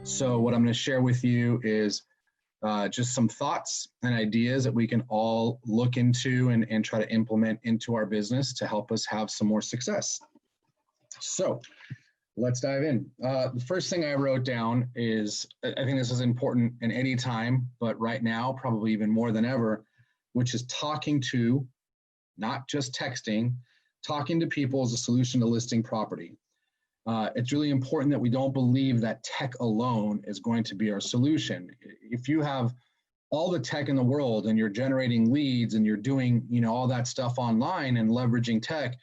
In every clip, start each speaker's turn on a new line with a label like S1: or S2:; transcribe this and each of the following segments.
S1: So what I'm going to share with you is just some thoughts and ideas that we can all look into and try to implement into our business to help us have some more success. So let's dive in. The first thing I wrote down is, I think this is important in any time, but right now, probably even more than ever, which is talking to, not just texting, talking to people is a solution to listing property. It's really important that we don't believe that tech alone is going to be our solution. If you have all the tech in the world and you're generating leads and you're doing, all that stuff online and leveraging tech,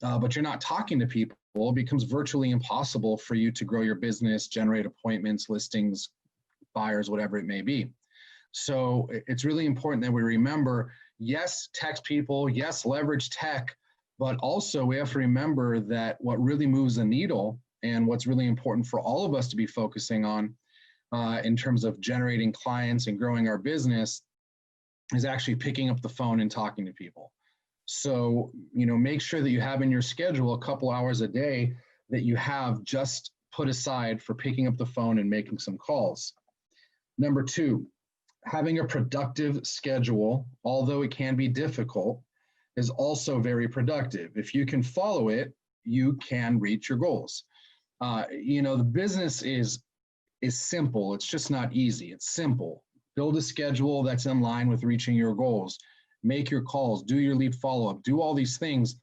S1: but you're not talking to people, it becomes virtually impossible for you to grow your business, generate appointments, listings, buyers, whatever it may be. So it's really important that we remember, yes, text people, yes, leverage tech, but also we have to remember that what really moves the needle and what's really important for all of us to be focusing on in terms of generating clients and growing our business is actually picking up the phone and talking to people. So, make sure that you have in your schedule a couple hours a day that you have just put aside for picking up the phone and making some calls. Number two, having a productive schedule, although it can be difficult, is also very productive. If you can follow it, you can reach your goals. The business is simple. It's just not easy. It's simple. Build a schedule that's in line with reaching your goals. Make your calls, do your lead follow-up, do all these things.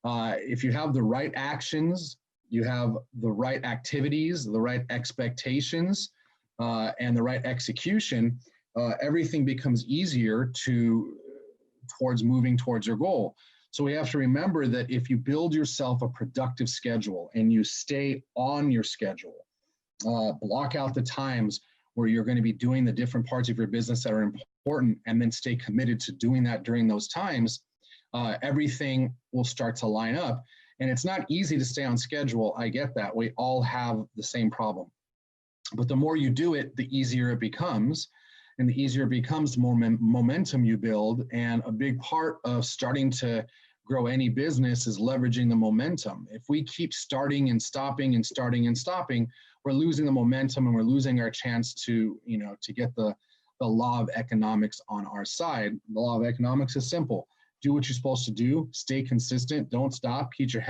S1: If you have the right actions, you have the right activities, the right expectations, and the right execution, everything becomes easier towards moving towards your goal. So we have to remember that if you build yourself a productive schedule and you stay on your schedule, block out the times where you're going to be doing the different parts of your business that are important, and then stay committed to doing that during those times, everything will start to line up. And it's not easy to stay on schedule. I get that. We all have the same problem. But the more you do it, the easier it becomes. And the easier it becomes, the more momentum you build. And a big part of starting to grow any business is leveraging the momentum. If we keep starting and stopping and starting and stopping, we're losing the momentum and we're losing our chance to get the law of economics on our side. The law of economics is simple. Do what you're supposed to do, stay consistent, don't stop, keep your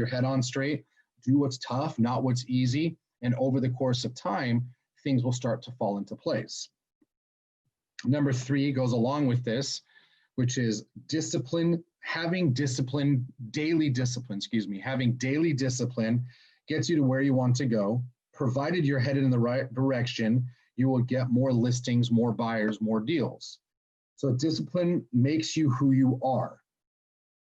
S1: head on straight, do what's tough, not what's easy. And over the course of time, things will start to fall into place. Number three goes along with this, which is discipline. Having daily discipline gets you to where you want to go. Provided you're headed in the right direction, you will get more listings, more buyers, more deals. So discipline makes you who you are.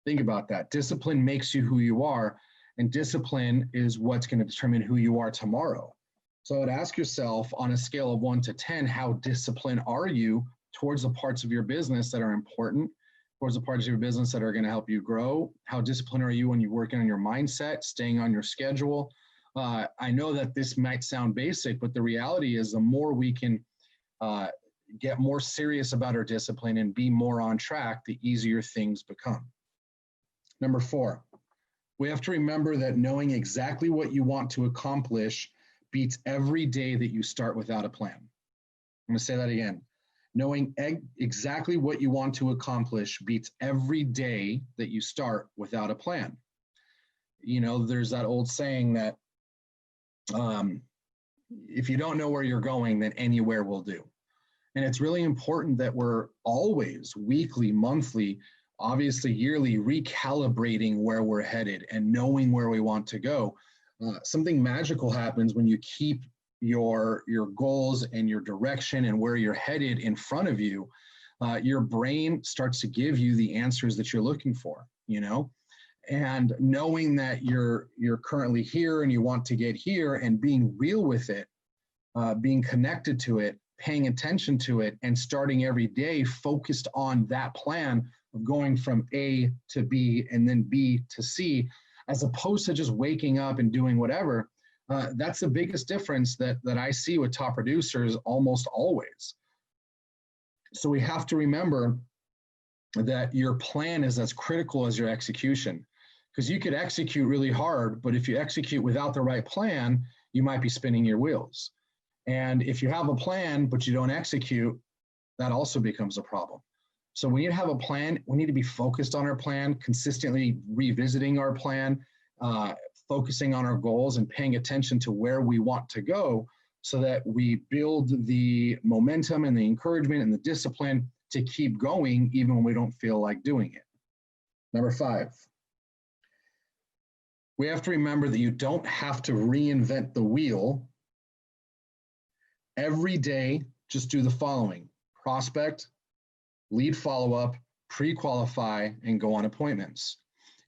S1: Think about that. Discipline makes you who you are, and discipline is what's going to determine who you are tomorrow. So I would ask yourself, on a scale of 1 to 10, how disciplined are you towards the parts of your business that are important, towards the parts of your business that are going to help you grow? How disciplined are you when you're working on your mindset, staying on your schedule? I know that this might sound basic, but the reality is the more we can get more serious about our discipline and be more on track, the easier things become. Number 4, we have to remember that knowing exactly what you want to accomplish beats every day that you start without a plan. I'm going to say that again. Knowing exactly what you want to accomplish beats every day that you start without a plan. There's that old saying that if you don't know where you're going, then anywhere will do. And it's really important that we're always weekly, monthly, obviously yearly, recalibrating where we're headed and knowing where we want to go. Something magical happens when you keep your goals and your direction and where you're headed in front of you. Your brain starts to give you the answers that you're looking for, and knowing that you're currently here and you want to get here, and being real with it, being connected to it, paying attention to it, and starting every day focused on that plan of going from A to B and then B to C, as opposed to just waking up and doing whatever. That's the biggest difference that I see with top producers almost always. So we have to remember that your plan is as critical as your execution, because you could execute really hard, but if you execute without the right plan, you might be spinning your wheels. And if you have a plan, but you don't execute, that also becomes a problem. So we need to have a plan. We need to be focused on our plan, consistently revisiting our plan, focusing on our goals and paying attention to where we want to go so that we build the momentum and the encouragement and the discipline to keep going even when we don't feel like doing it. Number 5, we have to remember that you don't have to reinvent the wheel. Every day, just do the following: prospect, lead follow-up, pre-qualify, and go on appointments.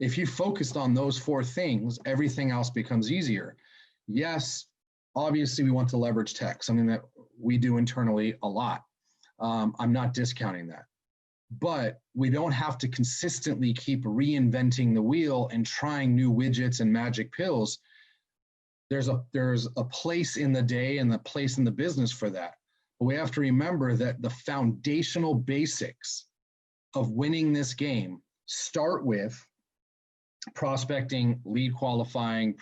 S1: If you focused on those 4 things, everything else becomes easier. Yes, obviously we want to leverage tech, something that we do internally a lot. I'm not discounting that. But we don't have to consistently keep reinventing the wheel and trying new widgets and magic pills. There's a place in the day and the place in the business for that. But we have to remember that the foundational basics of winning this game start with prospecting, lead qualifying,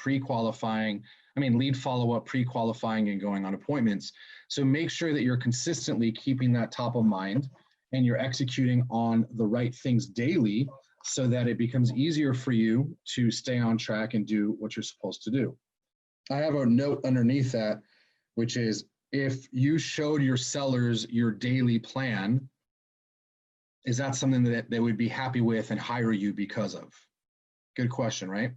S1: lead follow-up, pre-qualifying, and going on appointments. So make sure that you're consistently keeping that top of mind and you're executing on the right things daily so that it becomes easier for you to stay on track and do what you're supposed to do. I have a note underneath that, which is, if you showed your sellers your daily plan, is that something that they would be happy with and hire you because of? Good question, right?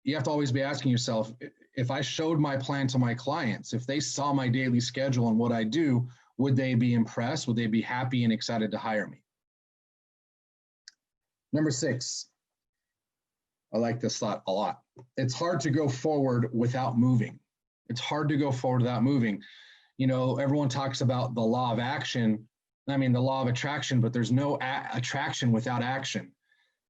S1: You have to always be asking yourself, if I showed my plan to my clients, if they saw my daily schedule and what I do, would they be impressed? Would they be happy and excited to hire me? Number 6, I like this thought a lot. It's hard to go forward without moving. It's hard to go forward without moving. You know, everyone talks about the law of action. The law of attraction, but there's no attraction without action.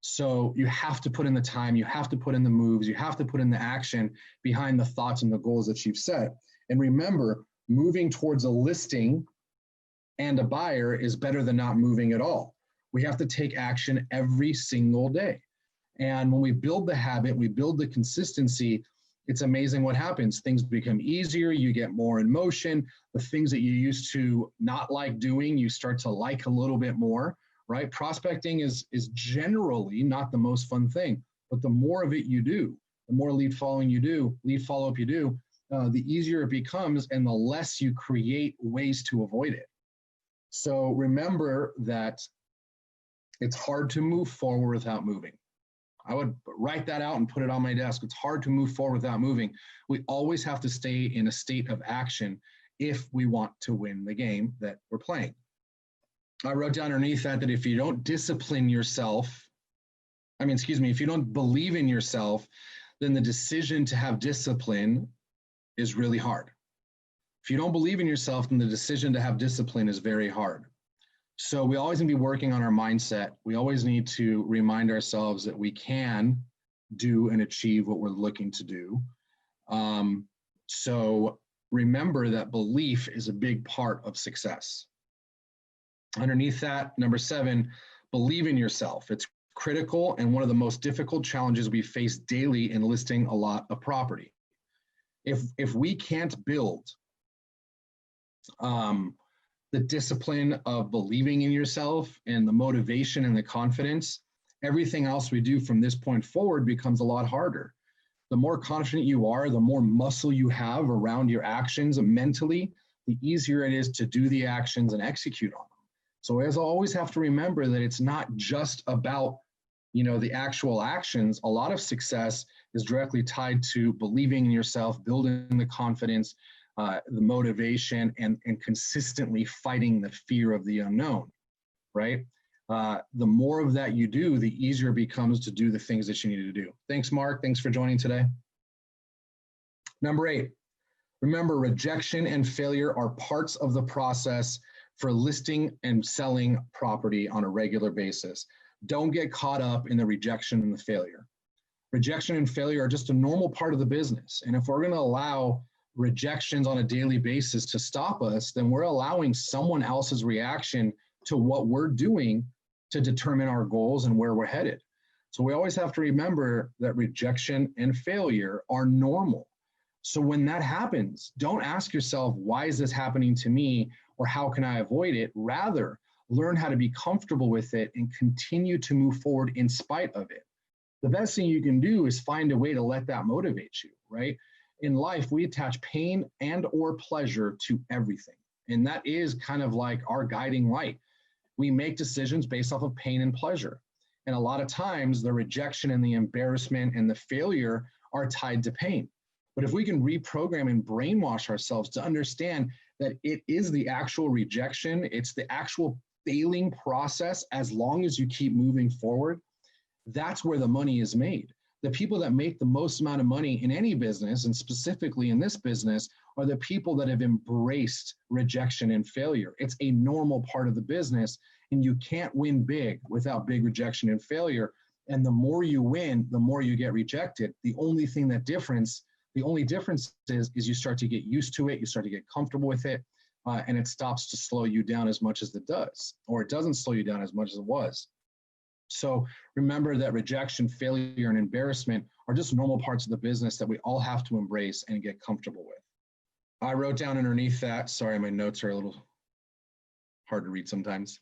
S1: So you have to put in the time, you have to put in the moves, you have to put in the action behind the thoughts and the goals that you've set. And remember, moving towards a listing and a buyer is better than not moving at all. We have to take action every single day. And when we build the habit, we build the consistency, it's amazing what happens. Things become easier, you get more in motion. The things that you used to not like doing, you start to like a little bit more, right? Prospecting is generally not the most fun thing, but the more of it you do, the more lead follow-up you do, the easier it becomes and the less you create ways to avoid it. So remember that it's hard to move forward without moving. I would write that out and put it on my desk. It's hard to move forward without moving. We always have to stay in a state of action if we want to win the game that we're playing. I wrote down underneath that if you don't discipline yourself, if you don't believe in yourself, then the decision to have discipline is really hard. If you don't believe in yourself, then the decision to have discipline is very hard. So we always need to be working on our mindset. We always need to remind ourselves that we can do and achieve what we're looking to do. So remember that belief is a big part of success. Underneath that, number 7, believe in yourself. It's critical and one of the most difficult challenges we face daily in listing a lot of property. If we can't build the discipline of believing in yourself and the motivation and the confidence, everything else we do from this point forward becomes a lot harder. The more confident you are, the more muscle you have around your actions mentally, the easier it is to do the actions and execute on them. So as I always have to remember that it's not just about, the actual actions. A lot of success is directly tied to believing in yourself, building the confidence, the motivation, and consistently fighting the fear of the unknown, right? The more of that you do, the easier it becomes to do the things that you need to do. Thanks, Mark. Thanks for joining today. Number 8, remember, rejection and failure are parts of the process for listing and selling property on a regular basis. Don't get caught up in the rejection and the failure. Rejection and failure are just a normal part of the business. And if we're going to allow rejections on a daily basis to stop us, then we're allowing someone else's reaction to what we're doing to determine our goals and where we're headed. So we always have to remember that rejection and failure are normal. So when that happens, don't ask yourself, why is this happening to me, or how can I avoid it? Rather, learn how to be comfortable with it and continue to move forward in spite of it. The best thing you can do is find a way to let that motivate you, right? In life, we attach pain and or pleasure to everything. And that is kind of like our guiding light. We make decisions based off of pain and pleasure. And a lot of times the rejection and the embarrassment and the failure are tied to pain. But if we can reprogram and brainwash ourselves to understand that it is the actual rejection, it's the actual failing process, as long as you keep moving forward, that's where the money is made. The people that make the most amount of money in any business, and specifically in this business, are the people that have embraced rejection and failure. It's a normal part of the business, and you can't win big without big rejection and failure. And the more you win, the more you get rejected. The only difference is you start to get used to it, you start to get comfortable with it, and it stops to slow you down as much as it does, or it doesn't slow you down as much as it was. So remember that rejection, failure, and embarrassment are just normal parts of the business that we all have to embrace and get comfortable with. I wrote down underneath that, sorry, my notes are a little hard to read sometimes.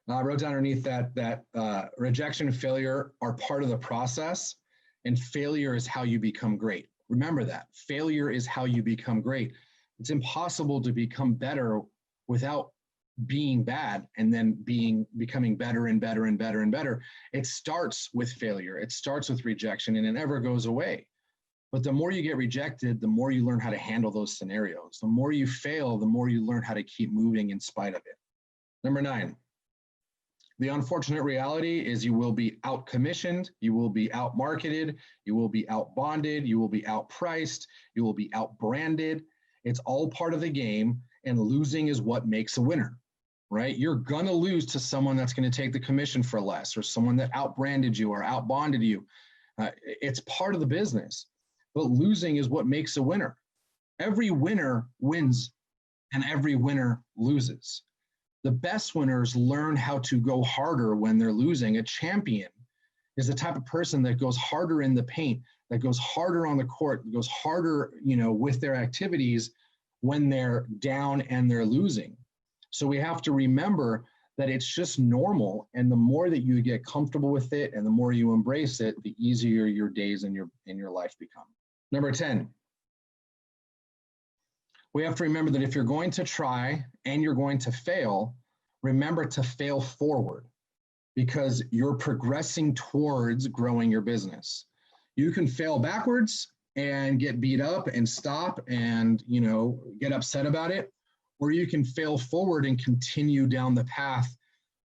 S1: I wrote down underneath that rejection and failure are part of the process, and failure is how you become great. Remember that. Failure is how you become great. It's impossible to become better without being bad and then becoming better and better and better and better. It starts with failure. It starts with rejection, and it never goes away. But the more you get rejected, the more you learn how to handle those scenarios. The more you fail, the more you learn how to keep moving in spite of it. Number 9, the unfortunate reality is you will be out-commissioned, you will be out-marketed, you will be out-bonded, you will be out-priced, you will be out-branded. It's all part of the game, and losing is what makes a winner, right? You're gonna lose to someone that's gonna take the commission for less, or someone that out-branded you or out-bonded you. It's part of the business, but losing is what makes a winner. Every winner wins, and every winner loses. The best winners learn how to go harder when they're losing. A champion is the type of person that goes harder in the paint, that goes harder on the court, that goes harder, with their activities when they're down and they're losing. So we have to remember that it's just normal, and the more that you get comfortable with it and the more you embrace it, the easier your days and your life become. Number 10. We have to remember that if you're going to try and you're going to fail, remember to fail forward, because you're progressing towards growing your business. You can fail backwards and get beat up and stop and, get upset about it, or you can fail forward and continue down the path,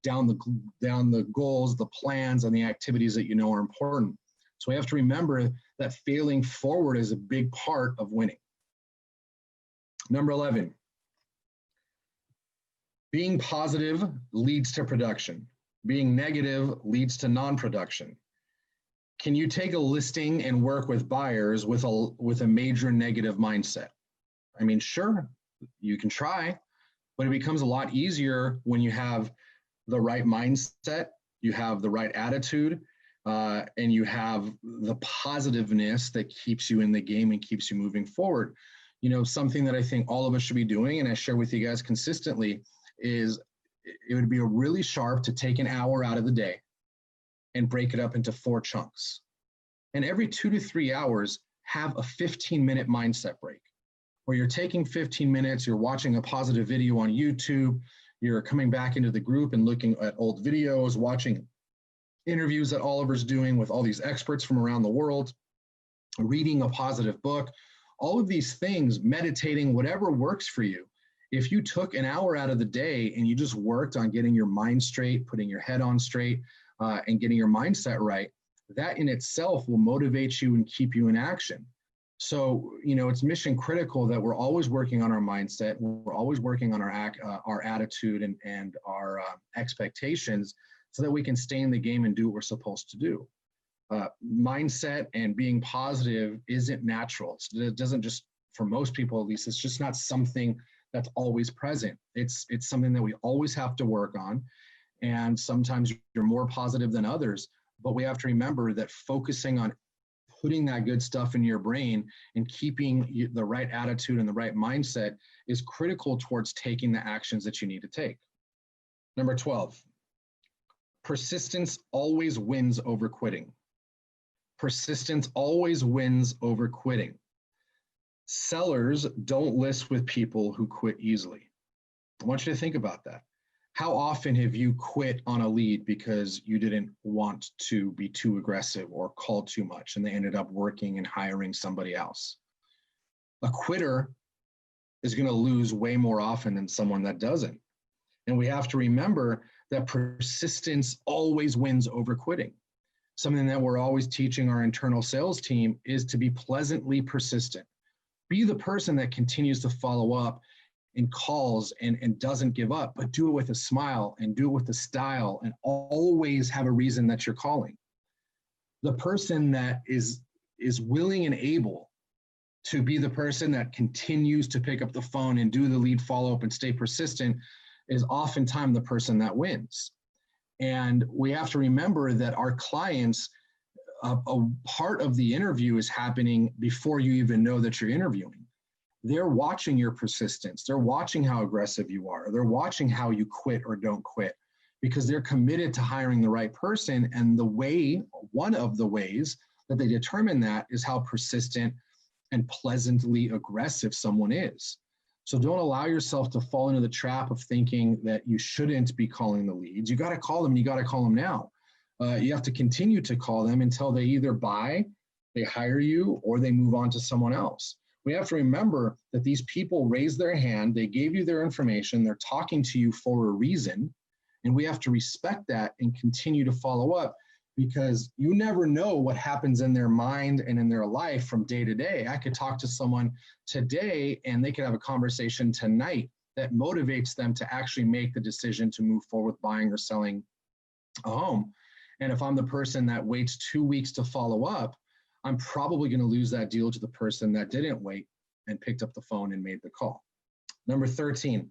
S1: down the goals, the plans, and the activities that are important. So we have to remember that failing forward is a big part of winning. Number 11, being positive leads to production. Being negative leads to non-production. Can you take a listing and work with buyers with a major negative mindset? I mean, sure, you can try, but it becomes a lot easier when you have the right mindset, you have the right attitude, and you have the positiveness that keeps you in the game and keeps you moving forward. Something that I think all of us should be doing, and I share with you guys consistently, is it would be really sharp to take an hour out of the day and break it up into 4 chunks. And every 2 to 3 hours, have a 15-minute mindset break, where you're taking 15 minutes, you're watching a positive video on YouTube, you're coming back into the group and looking at old videos, watching interviews that Oliver's doing with all these experts from around the world, reading a positive book, all of these things, meditating, whatever works for you. If you took an hour out of the day and you just worked on getting your mind straight, putting your head on straight, and getting your mindset right, that in itself will motivate you and keep you in action. So, it's mission critical that we're always working on our mindset. We're always working on our attitude and our expectations, so that we can stay in the game and do what we're supposed to do. Mindset and being positive isn't natural. It doesn't just, for most people at least, it's just not something that's always present. It's something that we always have to work on. And sometimes you're more positive than others, but we have to remember that focusing on putting that good stuff in your brain and keeping the right attitude and the right mindset is critical towards taking the actions that you need to take. Number 12, persistence always wins over quitting. Persistence always wins over quitting. Sellers don't list with people who quit easily. I want you to think about that. How often have you quit on a lead because you didn't want to be too aggressive or call too much and they ended up working and hiring somebody else? A quitter is going to lose way more often than someone that doesn't. And we have to remember that persistence always wins over quitting. Something that we're always teaching our internal sales team is to be pleasantly persistent. Be the person that continues to follow up and calls and doesn't give up, but do it with a smile and do it with a style and always have a reason that you're calling. The person that is willing and able to be the person that continues to pick up the phone and do the lead follow-up and stay persistent is oftentimes the person that wins. And we have to remember that our clients, a part of the interview is happening before you even know that you're interviewing. They're watching your persistence. They're watching how aggressive you are. They're watching how you quit or don't quit because they're committed to hiring the right person. And one of the ways that they determine that is how persistent and pleasantly aggressive someone is. So don't allow yourself to fall into the trap of thinking that you shouldn't be calling the leads. You got to call them and you got to call them now. You have to continue to call them until they either buy, they hire you, or they move on to someone else. We have to remember that these people raised their hand, they gave you their information, they're talking to you for a reason, and we have to respect that and continue to follow up because you never know what happens in their mind and in their life from day to day. I could talk to someone today and they could have a conversation tonight that motivates them to actually make the decision to move forward with buying or selling a home. And if I'm the person that waits 2 weeks to follow up, I'm probably going to lose that deal to the person that didn't wait and picked up the phone and made the call. Number 13,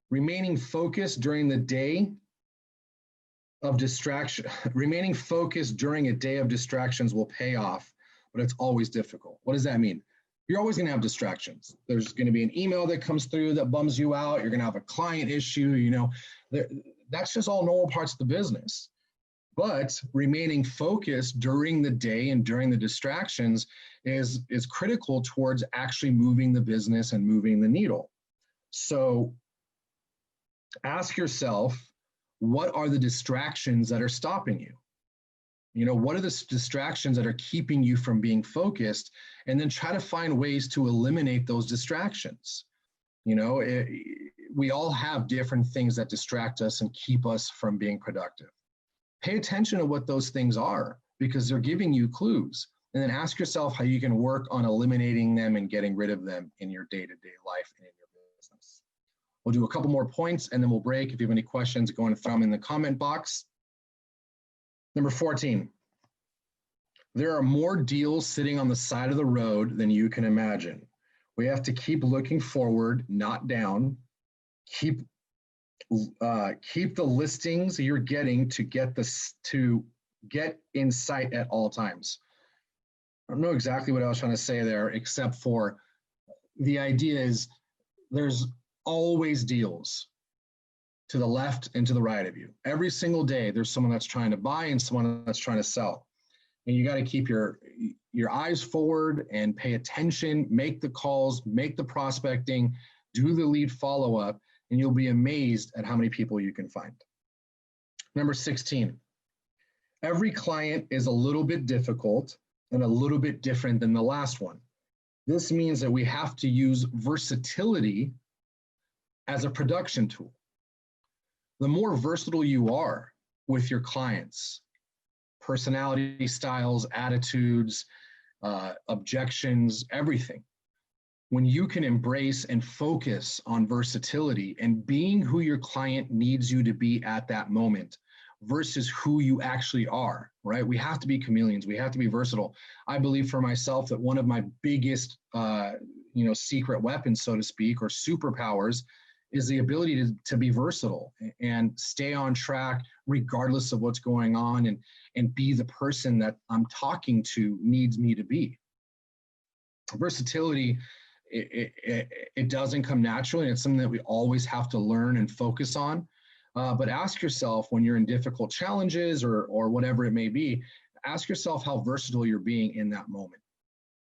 S1: remaining focused during the day of distraction. Remaining focused during a day of distractions will pay off, but it's always difficult. What does that mean? You're always going to have distractions. There's going to be an email that comes through that bums you out. You're going to have a client issue. That's just all normal parts of the business. But remaining focused during the day and during the distractions is critical towards actually moving the business and moving the needle. So ask yourself, what are the distractions that are stopping you? What are the distractions that are keeping you from being focused? And then try to find ways to eliminate those distractions. We all have different things that distract us and keep us from being productive. Pay attention to what those things are because they're giving you clues. And then ask yourself how you can work on eliminating them and getting rid of them in your day-to-day life and in your business. We'll do a couple more points and then we'll break. If you have any questions, go and throw them in the comment box. Number 14, there are more deals sitting on the side of the road than you can imagine. We have to keep looking forward, not down. Keep the listings you're getting to get in sight at all times. I don't know exactly what I was trying to say there, except for the idea is there's always deals to the left and to the right of you. Every single day, there's someone that's trying to buy and someone that's trying to sell. And you got to keep your eyes forward and pay attention, make the calls, make the prospecting, do the lead follow-up, and you'll be amazed at how many people you can find. Number 16, every client is a little bit difficult and a little bit different than the last one. This means that we have to use versatility as a production tool. The more versatile you are with your clients, personality styles, attitudes, objections, everything, when you can embrace and focus on versatility and being who your client needs you to be at that moment versus who you actually are, right? We have to be chameleons. We have to be versatile. I believe for myself that one of my biggest, secret weapons, so to speak, or superpowers is the ability to be versatile and stay on track regardless of what's going on, and be the person that I'm talking to needs me to be. Versatility, it doesn't come naturally, and it's something that we always have to learn and focus on. But ask yourself, when you're in difficult challenges or whatever it may be, ask yourself how versatile you're being in that moment.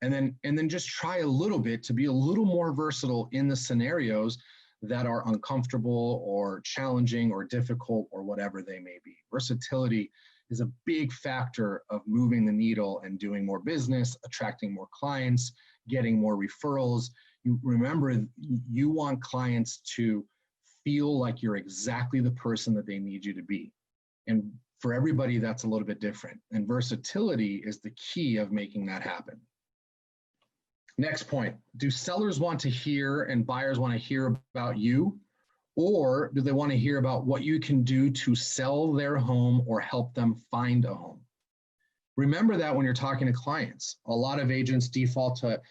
S1: And then just try a little bit to be a little more versatile in the scenarios that are uncomfortable or challenging or difficult or whatever they may be. Versatility is a big factor of moving the needle and doing more business, attracting more clients, getting more referrals. You remember, you want clients to feel like you're exactly the person that they need you to be. And for everybody, that's a little bit different. And versatility is the key of making that happen. Next point, do sellers want to hear and buyers want to hear about you, or do they want to hear about what you can do to sell their home or help them find a home? Remember that when you're talking to clients. A lot of agents default to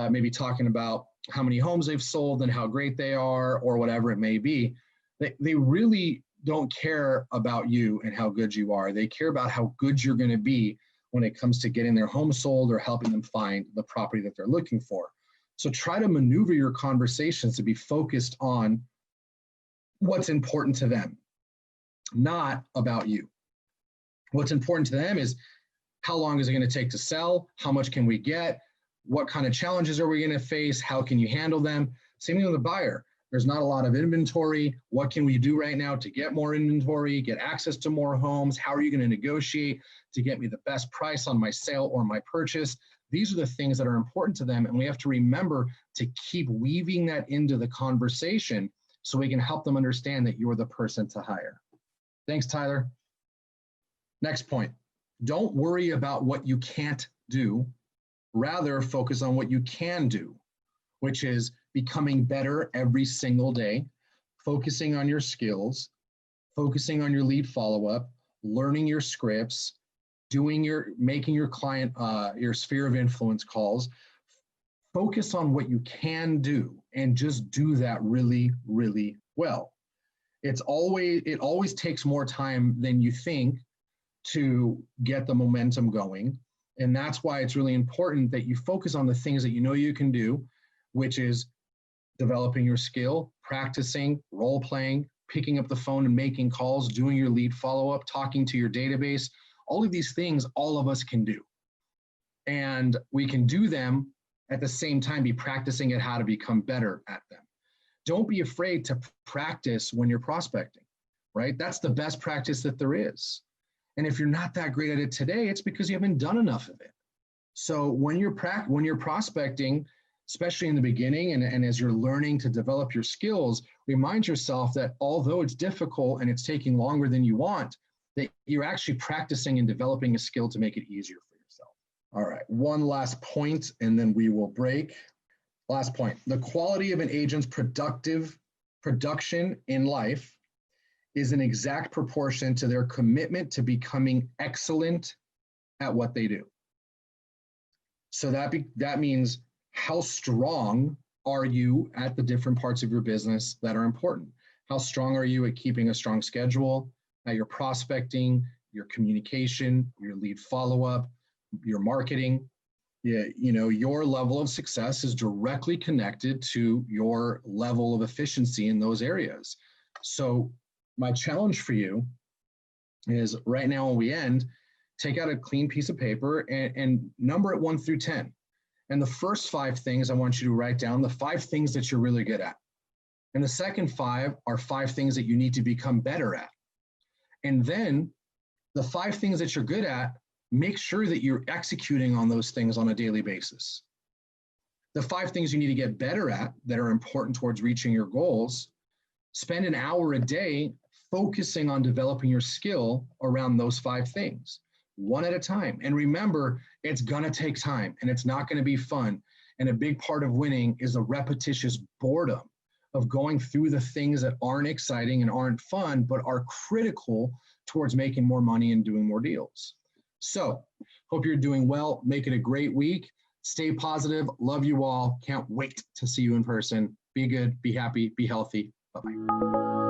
S1: maybe talking about how many homes they've sold and how great they are or whatever it may be. They really don't care about you and how good you are. They care about how good you're going to be when it comes to getting their home sold or helping them find the property that they're looking for. So try to maneuver your conversations to be focused on what's important to them, not about you. What's important to them is, how long is it going to take to sell? How much can we get? What kind of challenges are we going to face? How can you handle them? Same thing with the buyer. There's not a lot of inventory. What can we do right now to get more inventory, get access to more homes? How are you going to negotiate to get me the best price on my sale or my purchase? These are the things that are important to them, and we have to remember to keep weaving that into the conversation so we can help them understand that you're the person to hire. Thanks, Tyler. Next point, don't worry about what you can't do. Rather, focus on what you can do, which is becoming better every single day, focusing on your skills, focusing on your lead follow-up, learning your scripts, making your client, your sphere of influence calls. Focus on what you can do and just do that really, really well. It always takes more time than you think to get the momentum going. And that's why it's really important that you focus on the things that you know you can do, which is developing your skill, practicing, role-playing, picking up the phone and making calls, doing your lead follow-up, talking to your database. All of these things, all of us can do. And we can do them at the same time, be practicing at how to become better at them. Don't be afraid to practice when you're prospecting, right? That's the best practice that there is. And if you're not that great at it today, it's because you haven't done enough of it. So when you're prospecting, especially in the beginning and as you're learning to develop your skills, remind yourself that although it's difficult and it's taking longer than you want, that you're actually practicing and developing a skill to make it easier for yourself. All right, one last point and then we will break. Last point, the quality of an agent's production in life is an exact proportion to their commitment to becoming excellent at what they do. So that means, how strong are you at the different parts of your business that are important? How strong are you at keeping a strong schedule, at your prospecting, your communication, your lead follow-up, your marketing? Your level of success is directly connected to your level of efficiency in those areas. So my challenge for you is, right now when we end, take out a clean piece of paper and number it 1 through 10. And the first 5 things I want you to write down, the 5 things that you're really good at. And the second 5 are 5 things that you need to become better at. And then the 5 things that you're good at, make sure that you're executing on those things on a daily basis. The 5 things you need to get better at that are important towards reaching your goals, spend an hour a day focusing on developing your skill around those 5 things, one at a time. And remember, it's gonna take time and it's not gonna be fun. And a big part of winning is a repetitious boredom of going through the things that aren't exciting and aren't fun, but are critical towards making more money and doing more deals. So, hope you're doing well. Make it a great week. Stay positive. Love you all. Can't wait to see you in person. Be good, be happy, be healthy. Bye-bye.